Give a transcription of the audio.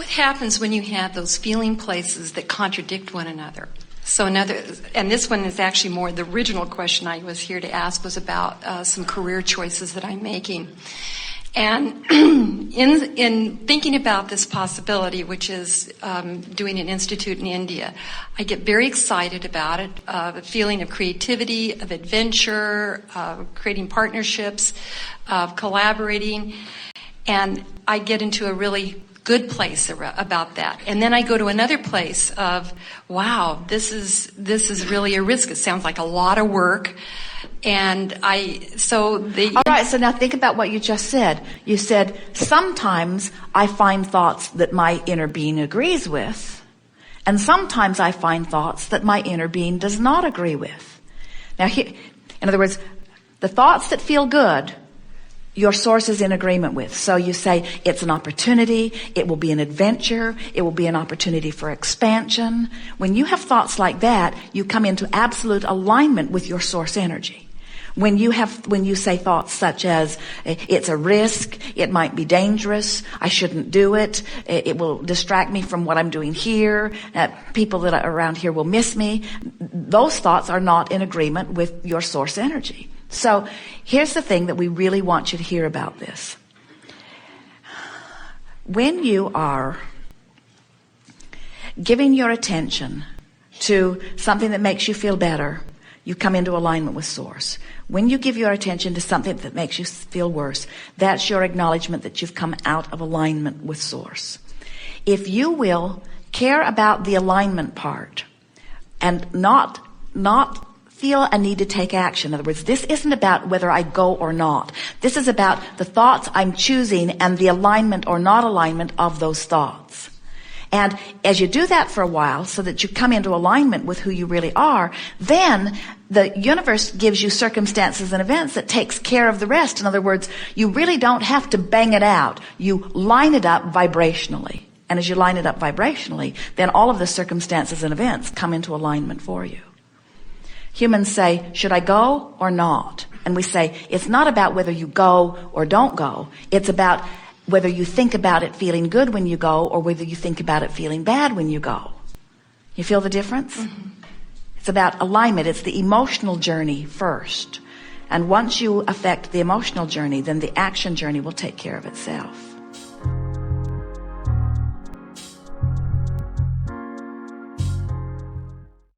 What happens when you have those feeling places that contradict one another? So and this one is actually more, the original question I was here to ask was about some career choices that I'm making. And in thinking about this possibility, which is doing an institute in India, I get very excited about it, a feeling of creativity, of adventure, of creating partnerships, of collaborating, and I get into a really good place about that. And then I go to another place of, wow, this is really a risk. It sounds like a lot of work. And all right, so now think about what you just said. You said, sometimes I find thoughts that my inner being agrees with, and sometimes I find thoughts that my inner being does not agree with. Now, here, in other words, the thoughts that feel good, your source is in agreement with. So you say, it's an opportunity, it will be an adventure, it will be an opportunity for expansion. When you have thoughts like that, you come into absolute alignment with your source energy. When you say thoughts such as, it's a risk, it might be dangerous, I shouldn't do it, it will distract me from what I'm doing here, people that are around here will miss me, those thoughts are not in agreement with your source energy. So here's the thing that we really want you to hear about this. When you are giving your attention to something that makes you feel better, you come into alignment with source. When you give your attention to something that makes you feel worse, that's your acknowledgement that you've come out of alignment with source. If you will care about the alignment part and not feel a need to take action. In other words, this isn't about whether I go or not. This is about the thoughts I'm choosing and the alignment or not alignment of those thoughts. And as you do that for a while, so that you come into alignment with who you really are, then the universe gives you circumstances and events that takes care of the rest. In other words, you really don't have to bang it out. You line it up vibrationally. And as you line it up vibrationally, then all of the circumstances and events come into alignment for you. Humans say, should I go or not? And we say, it's not about whether you go or don't go. It's about whether you think about it feeling good when you go or whether you think about it feeling bad when you go. You feel the difference? Mm-hmm. It's about alignment. It's the emotional journey first. And once you affect the emotional journey, then the action journey will take care of itself.